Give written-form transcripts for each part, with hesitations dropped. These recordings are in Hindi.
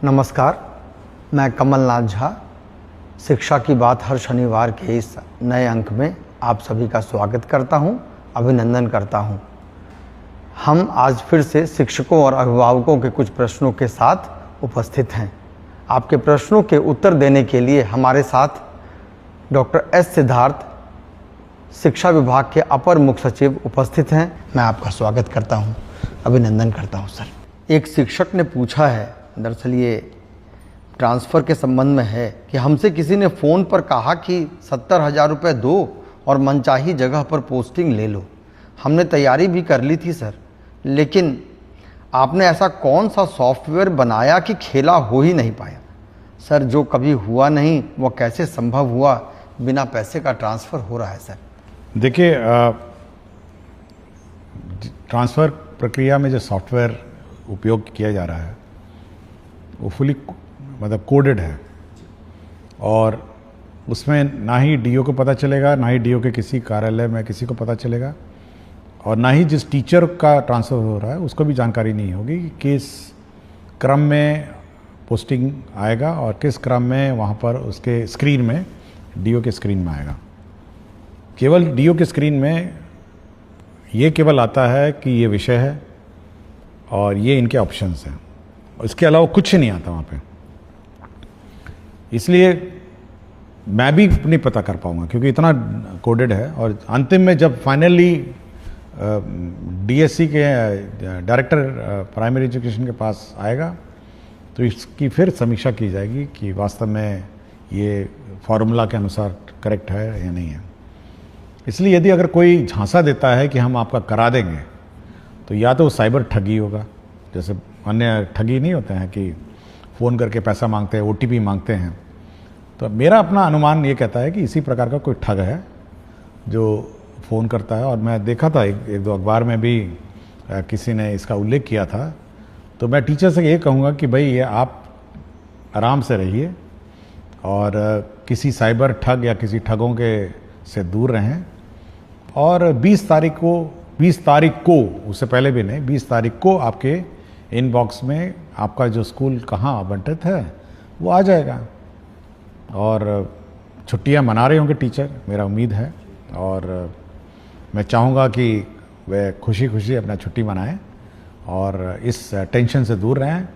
नमस्कार, मैं कमलनाथ झा। शिक्षा की बात हर शनिवार के इस नए अंक में आप सभी का स्वागत करता हूं, अभिनंदन करता हूं। हम आज फिर से शिक्षकों और अभिभावकों के कुछ प्रश्नों के साथ उपस्थित हैं। आपके प्रश्नों के उत्तर देने के लिए हमारे साथ डॉक्टर एस सिद्धार्थ, शिक्षा विभाग के अपर मुख्य सचिव उपस्थित हैं। मैं आपका स्वागत करता हूं, अभिनंदन करता हूं सर। एक शिक्षक ने पूछा है, दरअसल ये ट्रांसफ़र के संबंध में है, कि हमसे किसी ने फ़ोन पर कहा कि 70,000 रुपये दो और मनचाही जगह पर पोस्टिंग ले लो। हमने तैयारी भी कर ली थी सर, लेकिन आपने ऐसा कौन सा सॉफ्टवेयर बनाया कि खेला हो ही नहीं पाया। सर, जो कभी हुआ नहीं वो कैसे संभव हुआ, बिना पैसे का ट्रांसफ़र हो रहा है सर। देखिए, ट्रांसफ़र प्रक्रिया में जो सॉफ्टवेयर उपयोग किया जा रहा है वो फुली कोडेड है, और उसमें ना ही डीओ को पता चलेगा, ना ही डीओ के किसी कार्यालय में किसी को पता चलेगा, और ना ही जिस टीचर का ट्रांसफ़र हो रहा है उसको भी जानकारी नहीं होगी कि किस क्रम में पोस्टिंग आएगा और किस क्रम में वहाँ पर उसके स्क्रीन में, डीओ के स्क्रीन में आएगा। केवल डीओ के स्क्रीन में ये केवल आता है कि ये विषय है और ये इनके ऑप्शंस हैं, इसके अलावा कुछ नहीं आता वहाँ पे। इसलिए मैं भी नहीं पता कर पाऊँगा क्योंकि इतना कोडेड है। और अंतिम में जब फाइनली डीएससी के डायरेक्टर प्राइमरी एजुकेशन के पास आएगा तो इसकी फिर समीक्षा की जाएगी कि वास्तव में ये फॉर्मूला के अनुसार करेक्ट है या नहीं है। इसलिए यदि अगर कोई झांसा देता है कि हम आपका करा देंगे तो या तो वो साइबर ठगी होगा, जैसे अन्य ठगी नहीं होते हैं कि फ़ोन करके पैसा मांगते हैं, ओटीपी मांगते हैं। तो मेरा अपना अनुमान ये कहता है कि इसी प्रकार का कोई ठग है जो फ़ोन करता है। और मैं देखा था एक दो अखबार में भी किसी ने इसका उल्लेख किया था। तो मैं टीचर से ये कहूँगा कि भाई ये आप आराम से रहिए और किसी साइबर ठग या किसी ठगों के से दूर रहें। और 20 तारीख को उससे पहले भी नहीं, 20 तारीख को आपके इनबॉक्स में आपका जो स्कूल कहाँ आवंटित है वो आ जाएगा। और छुट्टियां मना रहे होंगे टीचर, मेरा उम्मीद है, और मैं चाहूँगा कि वे खुशी खुशी अपना छुट्टी मनाएं और इस टेंशन से दूर रहें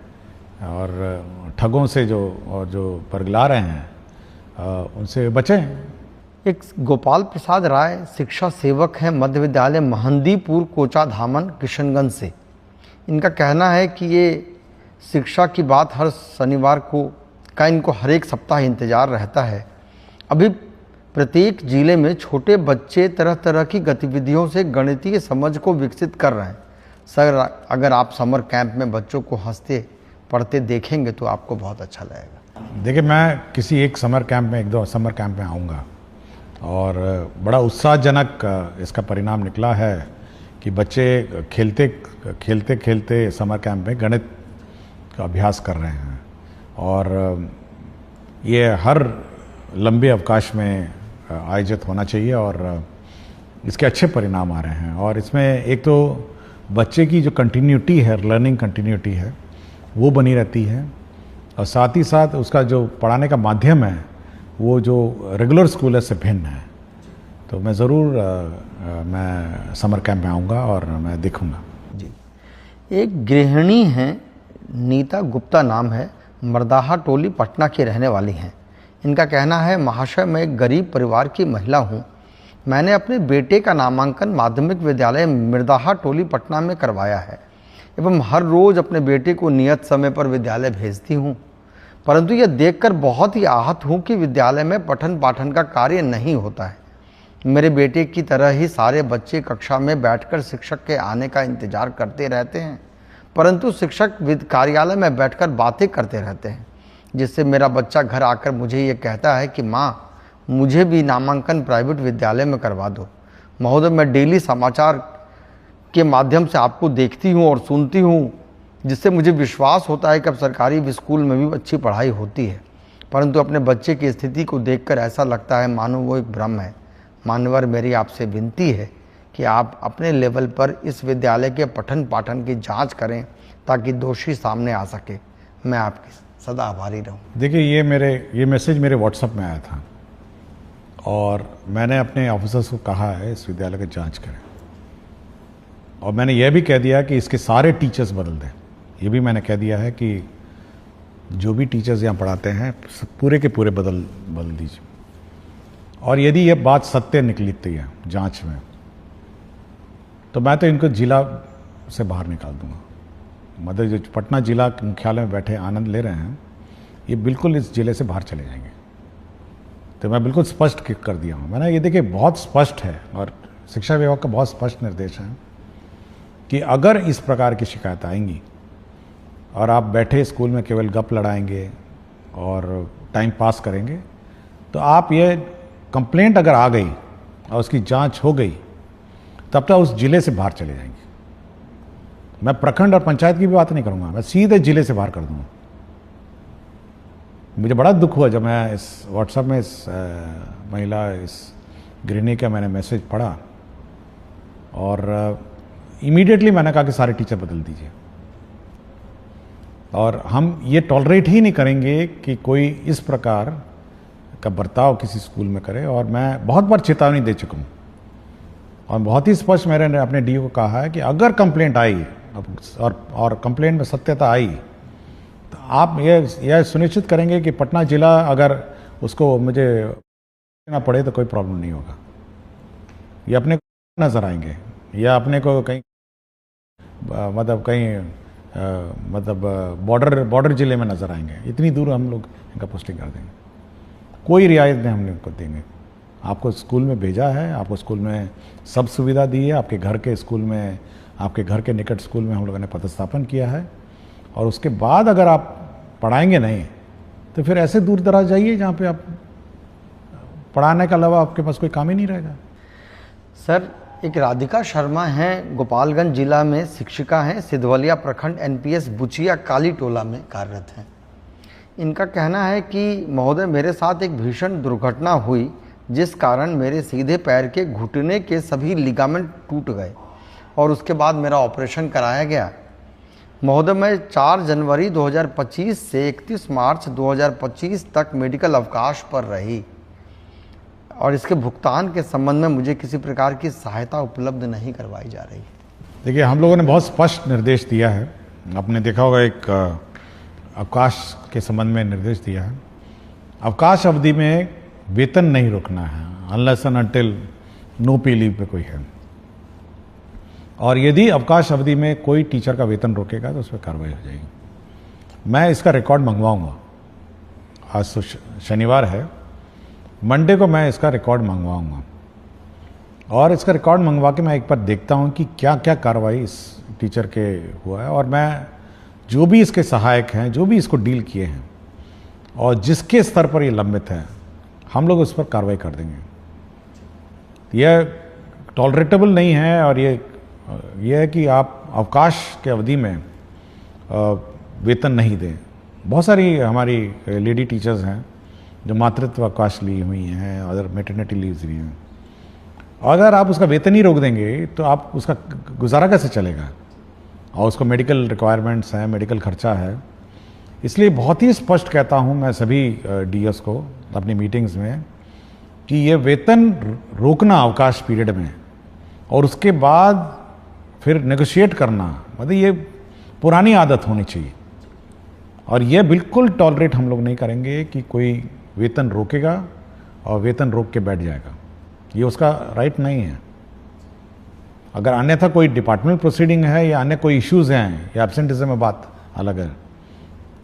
और ठगों से जो परगला रहे हैं उनसे बचें। एक गोपाल प्रसाद राय शिक्षा सेवक हैं, मध्य विद्यालय महंदीपुर, कोचाधामन, किशनगंज से। इनका कहना है कि ये शिक्षा की बात हर शनिवार का इनको हर एक सप्ताह इंतज़ार रहता है। अभी प्रत्येक जिले में छोटे बच्चे तरह तरह की गतिविधियों से गणितीय समझ को विकसित कर रहे हैं। सर, अगर आप समर कैंप में बच्चों को हंसते पढ़ते देखेंगे तो आपको बहुत अच्छा लगेगा। देखिए, मैं किसी एक समर कैंप में, एक दो समर कैंप में आऊँगा और बड़ा उत्साहजनक इसका परिणाम निकला है कि बच्चे खेलते खेलते समर कैंप में गणित का अभ्यास कर रहे हैं। और ये हर लंबे अवकाश में आयोजित होना चाहिए और इसके अच्छे परिणाम आ रहे हैं। और इसमें एक तो बच्चे की जो कंटिन्यूटी है, लर्निंग कंटिन्यूटी है, वो बनी रहती है, और साथ ही साथ उसका जो पढ़ाने का माध्यम है वो जो रेगुलर स्कूल है से भिन्न है। तो मैं ज़रूर मैं समर कैंप में आऊँगा और मैं देखूँगा जी। एक गृहिणी हैं, नीता गुप्ता नाम है, मर्दाहा टोली, पटना की रहने वाली हैं। इनका कहना है, महाशय, मैं एक गरीब परिवार की महिला हूँ। मैंने अपने बेटे का नामांकन माध्यमिक विद्यालय मर्दाहा टोली, पटना में करवाया है एवं हर रोज़ अपने बेटे को नियत समय पर विद्यालय भेजती हूँ, परंतु यह देखकर बहुत ही आहत हूँ कि विद्यालय में पठन पाठन का कार्य नहीं होता है। मेरे बेटे की तरह ही सारे बच्चे कक्षा में बैठकर शिक्षक के आने का इंतजार करते रहते हैं, परंतु शिक्षक कार्यालय में बैठकर बातें करते रहते हैं, जिससे मेरा बच्चा घर आकर मुझे ये कहता है कि माँ, मुझे भी नामांकन प्राइवेट विद्यालय में करवा दो। महोदय, मैं डेली समाचार के माध्यम से आपको देखती हूँ और सुनती हूँ, जिससे मुझे विश्वास होता है कि अब सरकारी स्कूल में भी अच्छी पढ़ाई होती है, परंतु अपने बच्चे की स्थिति को देखकर ऐसा लगता है मानो वो एक भ्रम है। मान्यवर, मेरी आपसे विनती है कि आप अपने लेवल पर इस विद्यालय के पठन पाठन की जांच करें ताकि दोषी सामने आ सके। मैं आपकी सदा आभारी रहूँ। देखिए, ये मैसेज मेरे व्हाट्सएप में आया था और मैंने अपने ऑफिसर्स को कहा है इस विद्यालय की जांच करें, और मैंने यह भी कह दिया कि इसके सारे टीचर्स बदल दें। ये भी मैंने कह दिया है कि जो भी टीचर्स यहाँ पढ़ाते हैं पूरे के पूरे बदल दीजिए, और यदि यह बात सत्य निकलती है जांच में तो मैं तो इनको जिला से बाहर निकाल दूंगा। मतलब जो पटना जिला मुख्यालय में बैठे आनंद ले रहे हैं, ये बिल्कुल इस जिले से बाहर चले जाएंगे। तो मैं बिल्कुल स्पष्ट कर दिया हूँ। मैंने ये देखिए बहुत स्पष्ट है, और शिक्षा विभाग का बहुत स्पष्ट निर्देश है कि अगर इस प्रकार की शिकायत आएंगी और आप बैठे स्कूल में केवल गप लड़ाएंगे और टाइम पास करेंगे, तो आप ये कंप्लेंट अगर आ गई और उसकी जांच हो गई तब तक उस जिले से बाहर चले जाएंगे। मैं प्रखंड और पंचायत की भी बात नहीं करूंगा, मैं सीधे जिले से बाहर कर दूंगा। मुझे बड़ा दुख हुआ जब मैं इस व्हाट्सएप में इस महिला, इस गृहिणी का मैंने मैसेज पढ़ा, और इमीडिएटली मैंने कहा कि सारे टीचर बदल दीजिए। और हम ये टॉलरेट ही नहीं करेंगे कि कोई इस प्रकार का बर्ताव किसी स्कूल में करे। और मैं बहुत बार चेतावनी दे चुका हूँ और बहुत ही स्पष्ट मैंने अपने डीओ को कहा है कि अगर कंप्लेंट आई और कंप्लेंट में सत्यता आई तो आप यह सुनिश्चित करेंगे कि पटना जिला अगर उसको मुझे ना पड़े तो कोई प्रॉब्लम नहीं होगा। ये अपने को नजर आएंगे या अपने को कहीं बॉर्डर जिले में नजर आएंगे। इतनी दूर हम लोग इनका पोस्टिंग कर देंगे, कोई रियायत नहीं हम इनको देंगे। आपको स्कूल में भेजा है, आपको स्कूल में सब सुविधा दी है, आपके घर के स्कूल में, आपके घर के निकट स्कूल में हम लोगों ने पदस्थापन किया है, और उसके बाद अगर आप पढ़ाएंगे नहीं तो फिर ऐसे दूर दराज जाइए जहाँ पे आप पढ़ाने के अलावा आपके पास कोई काम ही नहीं रहेगा। सर, एक राधिका शर्मा हैं, गोपालगंज जिला में शिक्षिका हैं, सिधवलिया प्रखंड एनपीएस बुचिया काली टोला में कार्यरत हैं। इनका कहना है कि महोदय, मेरे साथ एक भीषण दुर्घटना हुई जिस कारण मेरे सीधे पैर के घुटने के सभी लिगामेंट टूट गए और उसके बाद मेरा ऑपरेशन कराया गया। महोदय, मैं 4 जनवरी 2025 से 31 मार्च 2025 तक मेडिकल अवकाश पर रही और इसके भुगतान के संबंध में मुझे किसी प्रकार की सहायता उपलब्ध नहीं करवाई जा रही। देखिए, हम लोगों ने बहुत स्पष्ट निर्देश दिया है। आपने देखा होगा एक अवकाश के संबंध में निर्देश दिया है। अवकाश अवधि में वेतन नहीं रोकना है अनलेस एंड अनटिल नो पे लीव पे कोई है, और यदि अवकाश अवधि में कोई टीचर का वेतन रोकेगा तो उस पर कार्रवाई हो जाएगी। मैं इसका रिकॉर्ड मंगवाऊंगा। आज तो शनिवार है, मंडे को मैं इसका रिकॉर्ड मंगवाऊंगा, और इसका रिकॉर्ड मंगवा के मैं एक बार देखता हूं कि क्या क्या कार्रवाई इस टीचर के हुआ है, और मैं जो भी इसके सहायक हैं, जो भी इसको डील किए हैं और जिसके स्तर पर ये लंबित है, हम लोग उस पर कार्रवाई कर देंगे। यह टॉलरेटेबल नहीं है, और ये है कि आप अवकाश के अवधि में वेतन नहीं दें। बहुत सारी हमारी लेडी टीचर्स हैं जो मातृत्व अवकाश ली हुई हैं, अदर मैटरनिटी लीव्स ली हैं। अगर आप उसका वेतन ही रोक देंगे तो आप उसका गुजारा कैसे चलेगा, और उसको मेडिकल रिक्वायरमेंट्स हैं, मेडिकल खर्चा है। इसलिए बहुत ही स्पष्ट कहता हूं मैं सभी डीएस को अपनी मीटिंग्स में कि ये वेतन रोकना अवकाश पीरियड में और उसके बाद फिर नेगोशिएट करना, मतलब ये पुरानी आदत होनी चाहिए, और ये बिल्कुल टॉलरेट हम लोग नहीं करेंगे कि कोई वेतन रोकेगा और वेतन रोक के बैठ जाएगा। ये उसका राइट नहीं है। अगर अन्यथा कोई डिपार्टमेंट प्रोसीडिंग है या अन्य कोई इश्यूज हैं या एब्सेंटिज्म में बात अलग है,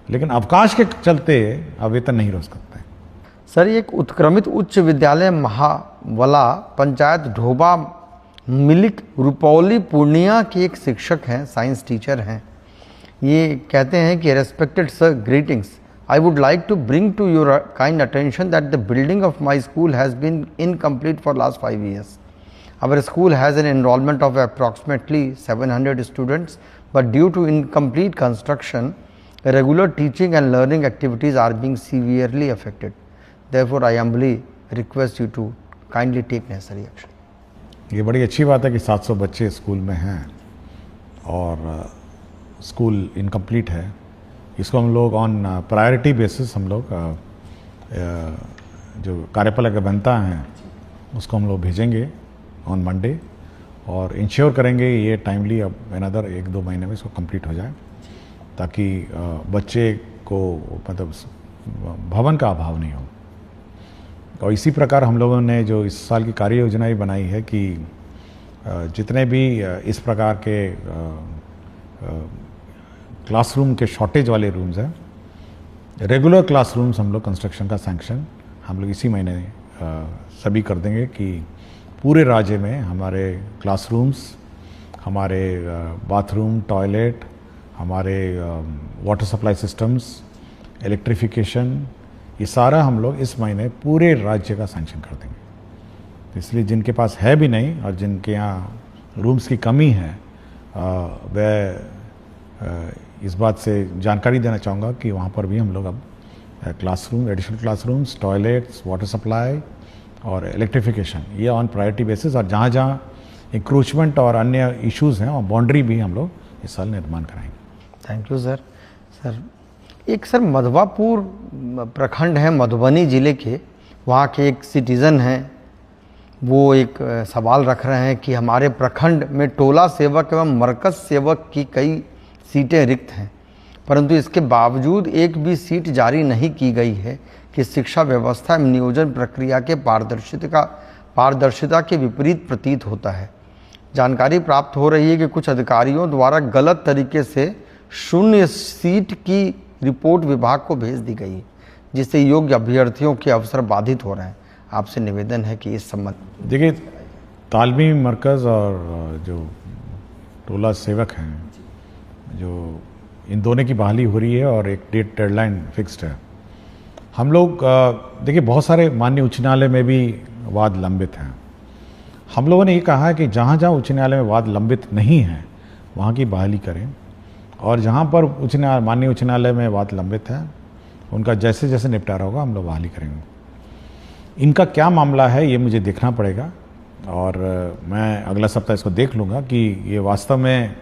लेकिन अवकाश के चलते आप वेतन नहीं रोक सकते। सर, एक उत्क्रमित उच्च विद्यालय महावला पंचायत ढोबा मिलिक रुपौली पूर्णिया के एक शिक्षक हैं, साइंस टीचर हैं। ये कहते हैं कि respected sir, greetings, I would like to bring to your kind attention that the building of my school has been incomplete for last 5 years. Our school has an enrollment of approximately 700 students, but due to incomplete construction, regular teaching and learning activities are being severely affected. Therefore, I humbly request you to kindly take necessary action. ये बड़ी अच्छी बात है कि 700 बच्चे स्कूल में हैं और स्कूल इनकम्प्लीट है, इसको हम लोग ऑन प्रायोरिटी बेसिस हम लोग जो कार्यपालक अभियंता हैं उसको हम लोग भेजेंगे ऑन मंडे और इंश्योर करेंगे ये टाइमली अब अनदर 1-2 महीने में इसको कंप्लीट हो जाए, ताकि बच्चे को मतलब भवन का अभाव नहीं हो। और इसी प्रकार हम लोगों ने जो इस साल की कार्य योजना भी बनाई है कि जितने भी इस प्रकार के क्लासरूम के शॉर्टेज वाले रूम्स हैं, रेगुलर क्लासरूम्स हम लोग कंस्ट्रक्शन का सैंक्शन हम लोग इसी महीने सभी कर देंगे कि पूरे राज्य में हमारे क्लासरूम्स, हमारे बाथरूम, टॉयलेट, हमारे वाटर सप्लाई सिस्टम्स, इलेक्ट्रिफिकेशन, ये सारा हम लोग इस महीने पूरे राज्य का सैंक्शन कर देंगे। तो इसलिए जिनके पास है भी नहीं और जिनके यहाँ रूम्स की कमी है वह इस बात से जानकारी देना चाहूँगा कि वहाँ पर भी हम लोग अब classroom, additional classrooms, toilets, water supply और इलेक्ट्रिफिकेशन ये ऑन प्रायोरिटी बेसिस, और जहाँ जहाँ इंक्रोचमेंट और अन्य इश्यूज़ हैं और बाउंड्री भी हम लोग इस साल निर्माण कराएंगे। Thank you sir. सर एक सर मधवापुर प्रखंड है मधुबनी जिले के, वहाँ के एक सिटीज़न हैं, वो एक सवाल रख रहे हैं कि हमारे प्रखंड में टोला सेवक एवं मरकज सेवक की कई सीटें रिक्त हैं, परंतु इसके बावजूद एक भी सीट जारी नहीं की गई है कि शिक्षा व्यवस्था एवं नियोजन प्रक्रिया के पारदर्शिता के विपरीत प्रतीत होता है। जानकारी प्राप्त हो रही है कि कुछ अधिकारियों द्वारा गलत तरीके से 0 सीट की रिपोर्ट विभाग को भेज दी गई है, जिससे योग्य अभ्यर्थियों के अवसर बाधित हो रहे हैं। आपसे निवेदन है कि इस संबंध। देखिए, तालमी मरकज़ और जो टोला सेवक हैं, जो इन दोनों की बहाली हो रही है और एक डेडलाइन फिक्स्ड है। हम लोग देखिए बहुत सारे माननीय उच्च न्यायालय में भी वाद लंबित हैं। हम लोगों ने ये कहा है कि जहाँ जहाँ उच्च न्यायालय में वाद लंबित नहीं है वहाँ की बहाली करें, और जहाँ पर माननीय उच्च न्यायालय में वाद लंबित है उनका जैसे जैसे निपटारा होगा हम लोग बहाली करेंगे। इनका क्या मामला है ये मुझे देखना पड़ेगा, और मैं अगला सप्ताह इसको देख लूँगा कि ये वास्तव में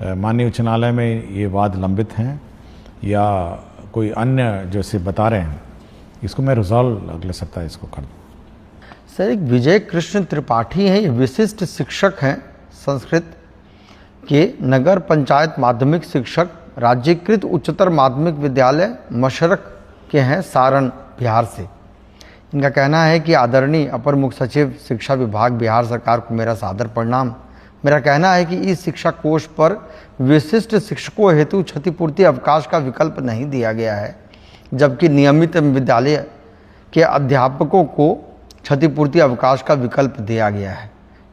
माननीय उच्च न्यायालय में ये वाद लंबित हैं या कोई अन्य जैसे बता रहे हैं। इसको मैं रिजॉल्व अगले सप्ताह इसको कर दूँ। सर एक विजय कृष्ण त्रिपाठी हैं, ये विशिष्ट शिक्षक हैं संस्कृत के, नगर पंचायत माध्यमिक शिक्षक, राज्यकृत उच्चतर माध्यमिक विद्यालय मशरक के हैं, सारण बिहार से। इनका कहना है कि आदरणीय अपर मुख्य सचिव शिक्षा विभाग बिहार सरकार को मेरा सादर प्रणाम। मेरा कहना है कि इस शिक्षा कोष पर विशिष्ट शिक्षकों हेतु क्षतिपूर्ति अवकाश का विकल्प नहीं दिया गया है, जबकि नियमित विद्यालय के अध्यापकों को क्षतिपूर्ति अवकाश का विकल्प दिया गया है।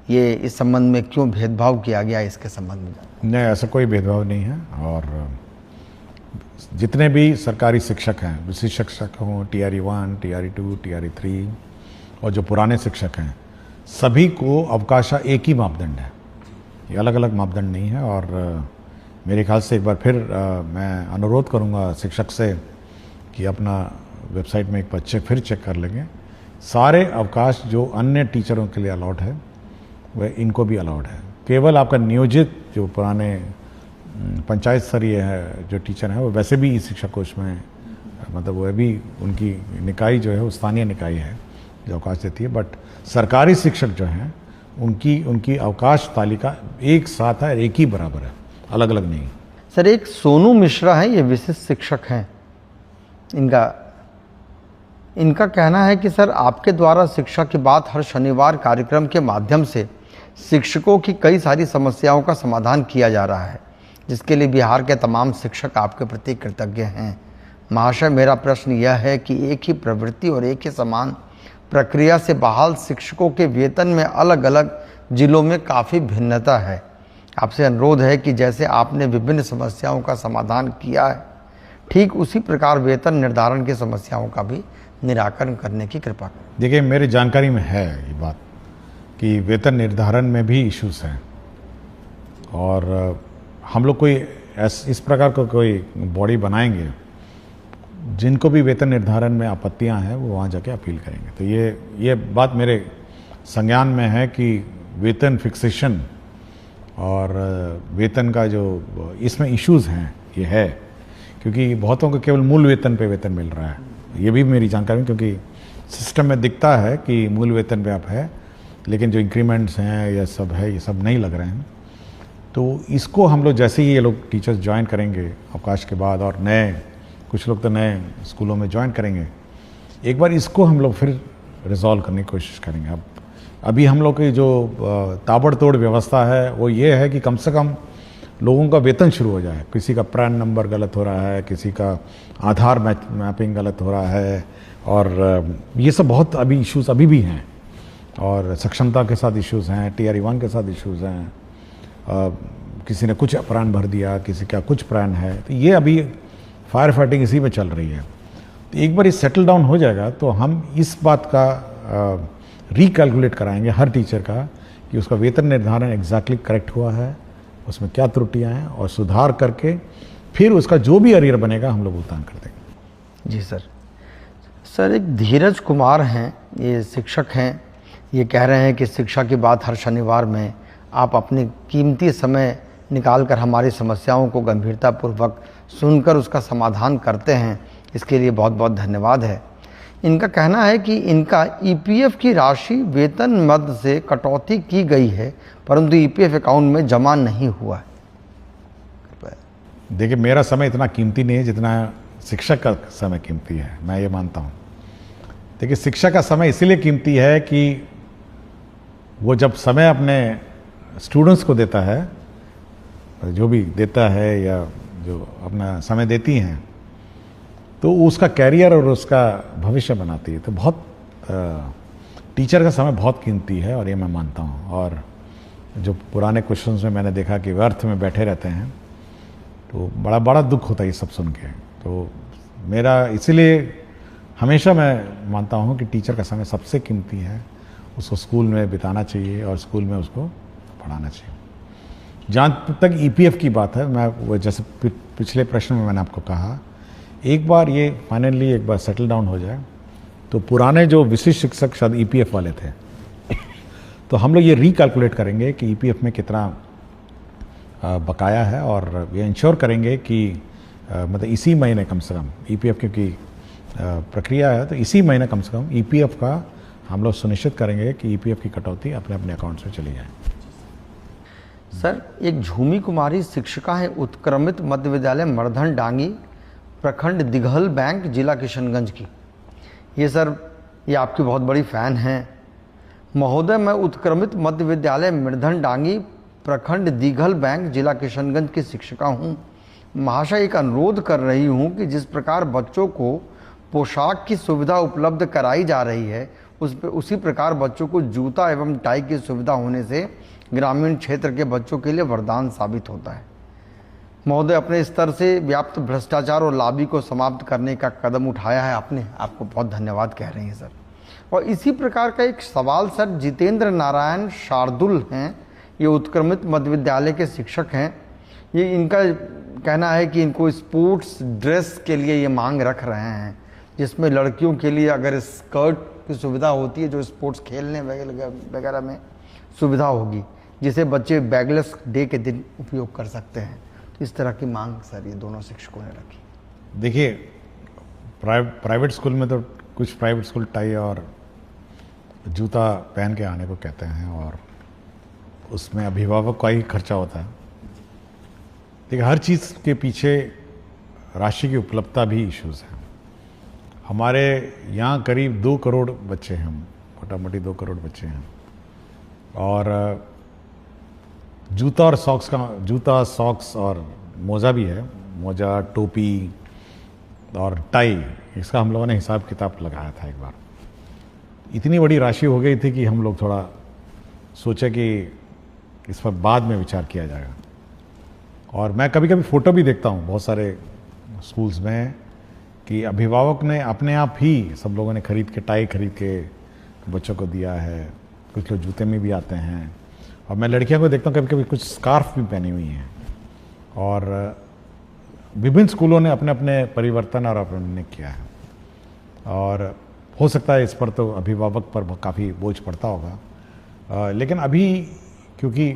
ये इस संबंध में क्यों भेदभाव किया गया, इसके संबंध में? नहीं, ऐसा कोई भेदभाव नहीं है। और जितने भी सरकारी शिक्षक हैं, विशिष्ट शिक्षक हों, TRE 1, TRE 2, TRE 3 और जो पुराने शिक्षक हैं, सभी को अवकाश का एक ही मापदंड है, ये अलग अलग मापदंड नहीं है। और मेरे ख्याल से एक बार फिर मैं अनुरोध करूंगा शिक्षक से कि अपना वेबसाइट में एक बार फिर चेक कर लेंगे। सारे अवकाश जो अन्य टीचरों के लिए अलाउड है वह इनको भी अलाउड है। केवल आपका नियोजित जो पुराने पंचायत स्तरीय है जो टीचर हैं वो वैसे भी इस शिक्षा कोष में मतलब वह भी उनकी निकाय जो है वो स्थानीय निकाय है जो अवकाश देती है, बट सरकारी शिक्षक जो हैं उनकी अवकाश तालिका एक साथ है, एक ही बराबर है, अलग अलग नहीं। सर एक सोनू मिश्रा है, ये विशिष्ट शिक्षक हैं, इनका कहना है कि सर आपके द्वारा शिक्षा की बात हर शनिवार कार्यक्रम के माध्यम से शिक्षकों की कई सारी समस्याओं का समाधान किया जा रहा है, जिसके लिए बिहार के तमाम शिक्षक आपके प्रति कृतज्ञ हैं। महाशय, मेरा प्रश्न यह है कि एक ही प्रवृत्ति और एक ही समान प्रक्रिया से बहाल शिक्षकों के वेतन में अलग अलग जिलों में काफ़ी भिन्नता है। आपसे अनुरोध है कि जैसे आपने विभिन्न समस्याओं का समाधान किया है, ठीक उसी प्रकार वेतन निर्धारण की समस्याओं का भी निराकरण करने की कृपा करें। देखिए, मेरी जानकारी में है ये बात कि वेतन निर्धारण में भी इश्यूज हैं, और हम लोग कोई इस प्रकार का कोई बॉडी बनाएंगे जिनको भी वेतन निर्धारण में आपत्तियां हैं वो वहाँ जाके अपील करेंगे। तो ये बात मेरे संज्ञान में है कि वेतन फिक्सेशन और वेतन का जो इसमें इश्यूज हैं ये है, क्योंकि बहुतों को केवल मूल वेतन पे वेतन मिल रहा है। ये भी मेरी जानकारी में, क्योंकि सिस्टम में दिखता है कि मूल वेतन पे आप है, लेकिन जो इंक्रीमेंट्स हैं ये सब है, ये सब नहीं लग रहे हैं। तो इसको हम लोग जैसे ही ये लोग टीचर्स ज्वाइन करेंगे अवकाश के बाद, और नए कुछ लोग तो नए स्कूलों में ज्वाइन करेंगे, एक बार इसको हम लोग फिर रिजॉल्व करने की कोशिश करेंगे। अब अभी हम लोग की जो ताबड़तोड़ व्यवस्था है वो ये है कि कम से कम लोगों का वेतन शुरू हो जाए। किसी का पैन नंबर गलत हो रहा है, किसी का आधार मैपिंग गलत हो रहा है, और ये सब बहुत अभी इश्यूज अभी भी हैं, और सक्षमता के साथ इश्यूज हैं, TRE 1 के साथ इश्यूज हैं, किसी ने कुछ प्राण भर दिया, किसी का कुछ प्राण है। तो ये अभी फायर फाइटिंग इसी में चल रही है। तो एक बार ये सेटल डाउन हो जाएगा तो हम इस बात का रिकैलकुलेट कराएंगे हर टीचर का कि उसका वेतन निर्धारण एग्जैक्टली करेक्ट हुआ है, उसमें क्या त्रुटियां हैं, और सुधार करके फिर उसका जो भी अरियर बनेगा हम लोग भुगतान कर देंगे। जी सर। सर, एक धीरज कुमार हैं, ये शिक्षक हैं, ये कह रहे हैं कि शिक्षा की बात हर शनिवार में आप अपनी कीमती समय निकालकर हमारी समस्याओं को गंभीरतापूर्वक सुनकर उसका समाधान करते हैं, इसके लिए बहुत बहुत धन्यवाद है। इनका कहना है कि इनका EPF की राशि वेतन मद से कटौती की गई है, परंतु EPF अकाउंट में जमा नहीं हुआ है। देखिए, मेरा समय इतना कीमती नहीं है जितना शिक्षक का समय कीमती है, मैं ये मानता हूँ। देखिए, शिक्षक का समय इसीलिए कीमती है कि वो जब समय अपने स्टूडेंट्स को देता है, जो भी देता है या जो अपना समय देती हैं, तो उसका कैरियर और उसका भविष्य बनाती है। तो बहुत टीचर का समय बहुत कीमती है, और ये मैं मानता हूँ। और जो पुराने क्वेश्चंस में मैंने देखा कि व्यर्थ में बैठे रहते हैं, तो बड़ा बड़ा दुख होता है ये सब सुन के। तो मेरा इसीलिए हमेशा मैं मानता हूँ कि टीचर का समय सबसे कीमती है, उसको स्कूल में बिताना चाहिए और स्कूल में उसको पढ़ाना चाहिए। जहाँ तक EPF की बात है, मैं वो जैसे पिछले प्रश्न में मैंने आपको कहा, एक बार ये फाइनली एक बार सेटल डाउन हो जाए तो पुराने जो विशिष्ट शिक्षक शायद EPF वाले थे, तो हम लोग ये रिकैलकुलेट करेंगे कि EPF में कितना बकाया है, और ये इंश्योर करेंगे कि मतलब इसी महीने कम से कम EPF क्योंकि प्रक्रिया है, तो इसी महीने कम से कम EPF का हम लोग सुनिश्चित करेंगे कि EPF की कटौती अपने अपने अकाउंट्स में चली जाए। सर, एक झूमी कुमारी शिक्षिका है उत्क्रमित मध्य विद्यालय मर्धन डांगी, प्रखंड दिघल बैंक, जिला किशनगंज की। ये सर, ये आपकी बहुत बड़ी फ़ैन हैं। महोदय, मैं उत्क्रमित मध्य विद्यालय मर्धन डांगी, प्रखंड दिघल बैंक, जिला किशनगंज की शिक्षिका हूँ। महाशय, एक अनुरोध कर रही हूँ कि जिस प्रकार बच्चों को पोशाक की सुविधा उपलब्ध कराई जा रही है, उसी प्रकार बच्चों को जूता एवं टाई की सुविधा होने से ग्रामीण क्षेत्र के बच्चों के लिए वरदान साबित होता है। महोदय, अपने स्तर से व्याप्त भ्रष्टाचार और लाबी को समाप्त करने का कदम उठाया है आपने, आपको बहुत धन्यवाद कह रहे हैं सर। और इसी प्रकार का एक सवाल सर, जितेंद्र नारायण शार्दुल हैं, ये उत्क्रमित मध्य विद्यालय के शिक्षक हैं। ये इनका कहना है कि इनको स्पोर्ट्स ड्रेस के लिए ये मांग रख रहे हैं, जिसमें लड़कियों के लिए अगर स्कर्ट की सुविधा होती है, जो स्पोर्ट्स खेलने वगैरह में सुविधा होगी, जिसे बच्चे बैगलेस डे के दिन उपयोग कर सकते हैं। तो इस तरह की मांग सर ये दोनों शिक्षकों ने रखी। देखिए, प्राइवेट स्कूल में तो कुछ प्राइवेट स्कूल टाई और जूता पहन के आने को कहते हैं, और उसमें अभिभावक का ही खर्चा होता है। देखिए, हर चीज़ के पीछे राशि की उपलब्धता भी इश्यूज है। हमारे यहाँ करीब 2 करोड़ बच्चे हैं, मोटा मोटी 2 करोड़ बच्चे हैं, और जूता, सॉक्स और मोज़ा भी है, मोज़ा, टोपी और टाई, इसका हम लोगों ने हिसाब किताब लगाया था एक बार। इतनी बड़ी राशि हो गई थी कि हम लोग थोड़ा सोचे कि इस पर बाद में विचार किया जाएगा। और मैं कभी कभी फ़ोटो भी देखता हूँ बहुत सारे स्कूल्स में कि अभिभावक ने अपने आप ही, सब लोगों ने खरीद के, टाई खरीद के बच्चों को दिया है। कुछ लोग जूते में भी आते हैं, और मैं लड़कियों को देखता हूँ कभी कभी कुछ स्कार्फ भी पहनी हुई हैं। और विभिन्न स्कूलों ने अपने अपने परिवर्तन और अपने किया है, और हो सकता है इस पर तो अभिभावक पर काफ़ी बोझ पड़ता होगा। लेकिन अभी क्योंकि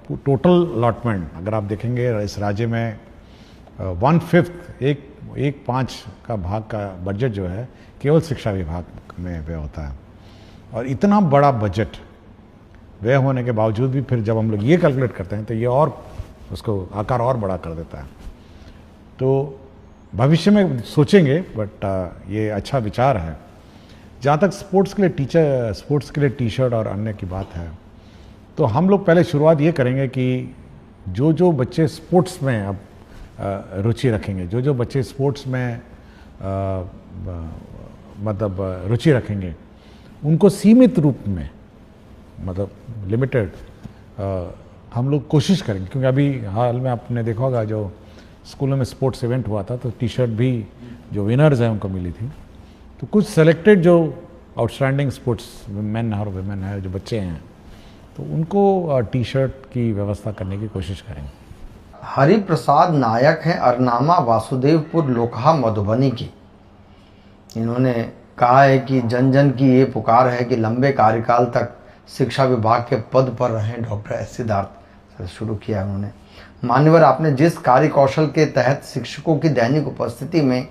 टोटल अलॉटमेंट अगर आप देखेंगे इस राज्य में 1/5 एक पाँच का भाग का बजट जो है केवल शिक्षा विभाग में व्यय होता है। और इतना बड़ा बजट व्यय होने के बावजूद भी फिर जब हम लोग ये कैलकुलेट करते हैं तो ये और उसको आकार और बड़ा कर देता है। तो भविष्य में सोचेंगे, बट ये अच्छा विचार है। जहाँ तक स्पोर्ट्स के लिए टी शर्ट और अन्य की बात है, तो हम लोग पहले शुरुआत ये करेंगे कि जो बच्चे स्पोर्ट्स में अब रुचि रखेंगे, जो बच्चे स्पोर्ट्स में मतलब रुचि रखेंगे, उनको सीमित रूप में, मतलब लिमिटेड, हम लोग कोशिश करेंगे। क्योंकि अभी हाल में आपने देखा होगा जो स्कूलों में स्पोर्ट्स इवेंट हुआ था, तो टी शर्ट भी जो विनर्स हैं उनको मिली थी। तो कुछ सेलेक्टेड जो आउटस्टैंडिंग स्पोर्ट्स मैन और वुमेन है, जो बच्चे हैं, तो उनको टी शर्ट की व्यवस्था करने की कोशिश करेंगे। हरिप्रसाद नायक हैं अरनामा वासुदेवपुर लोकहा मधुबनी की। इन्होंने कहा है कि जन जन की ये पुकार है कि लंबे कार्यकाल तक शिक्षा विभाग के पद पर रहें डॉक्टर एस सिद्धार्थ। शुरू किया उन्होंने। मान्यवर, आपने जिस कार्य कौशल के तहत शिक्षकों की दैनिक उपस्थिति में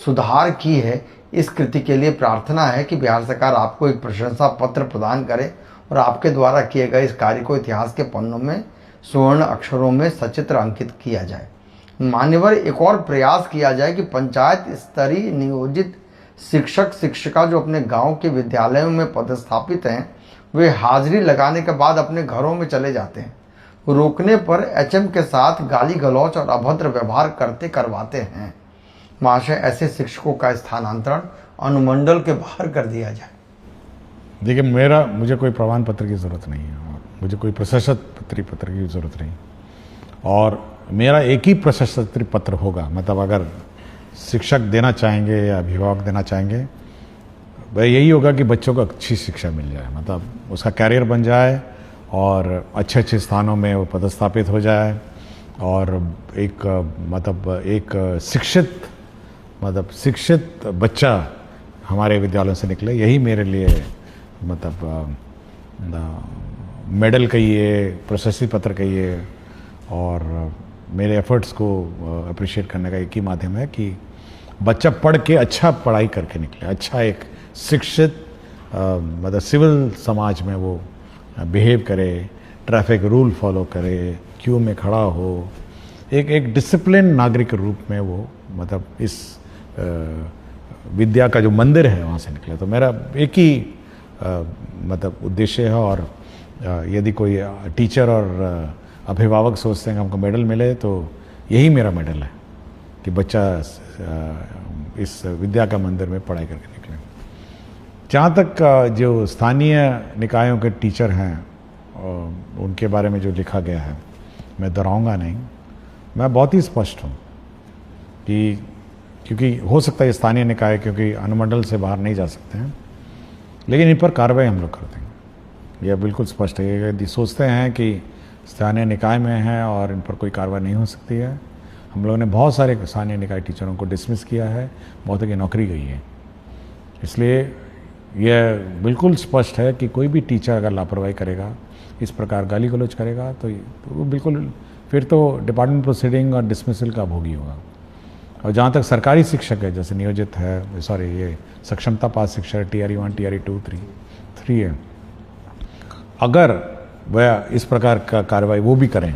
सुधार की है, इस कृति के लिए प्रार्थना है कि बिहार सरकार आपको एक प्रशंसा पत्र प्रदान करे और आपके द्वारा किए गए इस कार्य को इतिहास के पन्नों में स्वर्ण अक्षरों में सचित्र अंकित किया जाए। मान्यवर, एक और प्रयास किया जाए कि पंचायत स्तरीय नियोजित शिक्षक शिक्षिका जो अपने गांव के विद्यालयों में पदस्थापित हैं, वे हाजिरी लगाने के बाद अपने घरों में चले जाते हैं। रोकने पर एचएम के साथ गाली गलौच और अभद्र व्यवहार करवाते हैं। महाशय, ऐसे शिक्षकों का स्थानांतरण अनुमंडल के बाहर कर दिया जाए। देखिए, मुझे कोई प्रमाण पत्र की ज़रूरत नहीं है, मुझे कोई प्रशस्ति पत्र की ज़रूरत नहीं, और मेरा एक ही प्रशस्ति पत्र होगा। मतलब अगर शिक्षक देना चाहेंगे या अभिभावक देना चाहेंगे, वह यही होगा कि बच्चों को अच्छी शिक्षा मिल जाए, मतलब उसका कैरियर बन जाए और अच्छे अच्छे स्थानों में वो पदस्थापित हो जाए, और एक शिक्षित बच्चा हमारे विद्यालयों से निकले। यही मेरे लिए मेडल कहिए, प्रशस्ति पत्र कहिए, और मेरे एफर्ट्स को अप्रिशिएट करने का एक ही माध्यम है कि बच्चा पढ़ के अच्छा पढ़ाई करके निकले, अच्छा एक शिक्षित सिविल समाज में वो बिहेव करे, ट्रैफिक रूल फॉलो करे, क्यू में खड़ा हो, एक डिसिप्लिन नागरिक के रूप में वो इस विद्या का जो मंदिर है वहाँ से निकले। तो मेरा एक ही उद्देश्य है। और यदि कोई टीचर और अभिभावक सोचते हैं कि हमको मेडल मिले, तो यही मेरा मेडल है कि बच्चा इस विद्या का मंदिर में पढ़ाई करके निकले। जहाँ तक जो स्थानीय निकायों के टीचर हैं उनके बारे में जो लिखा गया है, मैं दोहराऊंगा नहीं। मैं बहुत ही स्पष्ट हूँ कि क्योंकि हो सकता है स्थानीय निकाय क्योंकि अनुमंडल से बाहर नहीं जा सकते हैं, लेकिन इन पर कार्रवाई हम लोग कर देंगे। यह बिल्कुल स्पष्ट है। यदि सोचते हैं कि स्थानीय निकाय में हैं और इन पर कोई कार्रवाई नहीं हो सकती है, हम लोगों ने बहुत सारे स्थानीय निकाय टीचरों को डिसमिस किया है, बहुतों की नौकरी गई है। इसलिए यह बिल्कुल स्पष्ट है कि कोई भी टीचर अगर लापरवाही करेगा, इस प्रकार गाली गलौज करेगा, तो वो बिल्कुल फिर तो डिपार्टमेंट प्रोसीडिंग और डिसमिसल का भोगी होगा। और जहाँ तक सरकारी शिक्षक है, जैसे नियोजित है, ये सक्षमता पास शिक्षक TRE 1, TRE 2, 3 है, अगर वह इस प्रकार का कार्रवाई वो भी करें,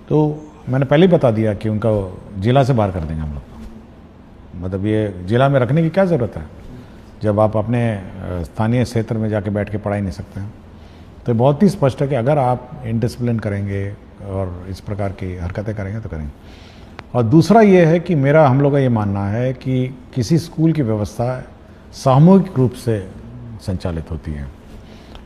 तो मैंने पहले ही बता दिया कि उनका जिला से बाहर कर देंगे हम लोग। ये जिला में रखने की क्या ज़रूरत है जब आप अपने स्थानीय क्षेत्र में जाके बैठ के पढ़ाई नहीं सकते हैं। तो बहुत ही स्पष्ट है कि अगर आप इनडिसिप्लिन करेंगे और इस प्रकार की हरकतें करेंगे तो करेंगे। और दूसरा ये है कि हम लोग का ये मानना है कि किसी स्कूल की व्यवस्था सामूहिक रूप से संचालित होती है,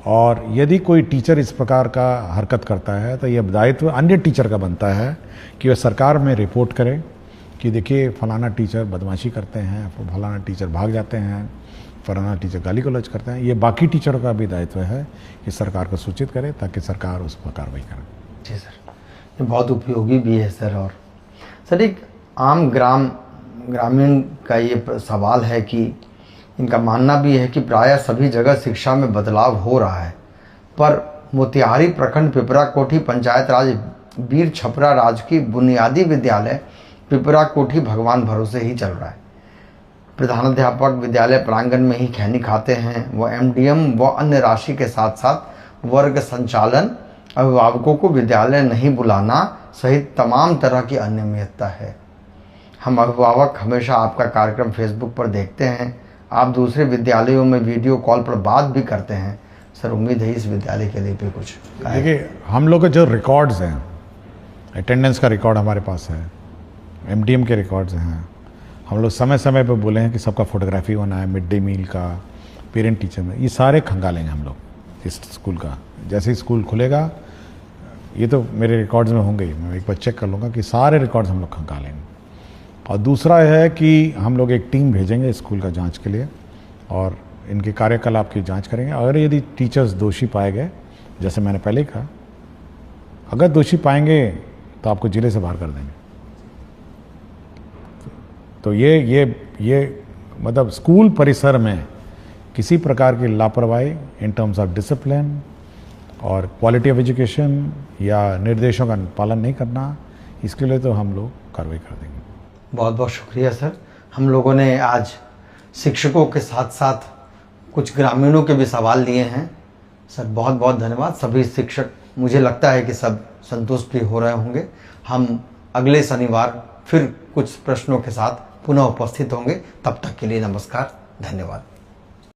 और यदि कोई टीचर इस प्रकार का हरकत करता है तो यह दायित्व अन्य टीचर का बनता है कि वह सरकार में रिपोर्ट करे कि देखिए फलाना टीचर बदमाशी करते हैं, फलाना टीचर भाग जाते हैं, फलाना टीचर गाली गलौज करते हैं। ये बाकी टीचरों का भी दायित्व है कि सरकार को सूचित करे ताकि सरकार उस पर कार्रवाई करे। जी सर, ये बहुत उपयोगी भी है सर। और सर, एक आम ग्रामीण का ये सवाल है कि इनका मानना भी है कि प्रायः सभी जगह शिक्षा में बदलाव हो रहा है, पर मोतिहारी प्रखंड पिपरा कोठी पंचायत राज वीर छपरा राजकीय बुनियादी विद्यालय पिपरा कोठी भगवान भरोसे ही चल रहा है। प्रधानाध्यापक विद्यालय प्रांगण में ही खैनी खाते हैं। वह एमडीएम व अन्य राशि के साथ साथ वर्ग संचालन, अभिभावकों को विद्यालय नहीं बुलाना सहित तमाम तरह की अनियमितता है। हम अभिभावक हमेशा आपका कार्यक्रम फेसबुक पर देखते हैं। आप दूसरे विद्यालयों में वीडियो कॉल पर बात भी करते हैं। सर, उम्मीद है इस विद्यालय के लिए भी कुछ। देखिए, हम लोग के जो रिकॉर्ड्स हैं, अटेंडेंस का रिकॉर्ड हमारे पास है, एमडीएम के रिकॉर्ड्स हैं। हम लोग समय समय पर बोले हैं कि सबका फोटोग्राफी होना है, मिड डे मील का, पेरेंट टीचर में, ये सारे खंगालेंगे हम लोग इस स्कूल का। जैसे ही स्कूल खुलेगा, ये तो मेरे रिकॉर्ड्स में होंगे ही, मैं एक बार चेक कर लूँगा कि सारे रिकॉर्ड्स हम लोग खंगालेंगे। और दूसरा है कि हम लोग एक टीम भेजेंगे स्कूल का जांच के लिए और इनके कार्यकलाप की जांच करेंगे। अगर यदि टीचर्स दोषी पाए गए, जैसे मैंने पहले ही कहा, अगर दोषी पाएंगे तो आपको जिले से बाहर कर देंगे। तो ये मतलब स्कूल परिसर में किसी प्रकार की लापरवाही इन टर्म्स ऑफ डिसिप्लिन और क्वालिटी ऑफ एजुकेशन या निर्देशों का पालन नहीं करना, इसके लिए तो हम लोग कार्रवाई कर देंगे। बहुत बहुत शुक्रिया सर। हम लोगों ने आज शिक्षकों के साथ साथ कुछ ग्रामीणों के भी सवाल लिए हैं। सर, बहुत बहुत धन्यवाद। सभी शिक्षक, मुझे लगता है कि सब संतुष्ट भी हो रहे होंगे। हम अगले शनिवार फिर कुछ प्रश्नों के साथ पुनः उपस्थित होंगे। तब तक के लिए नमस्कार, धन्यवाद।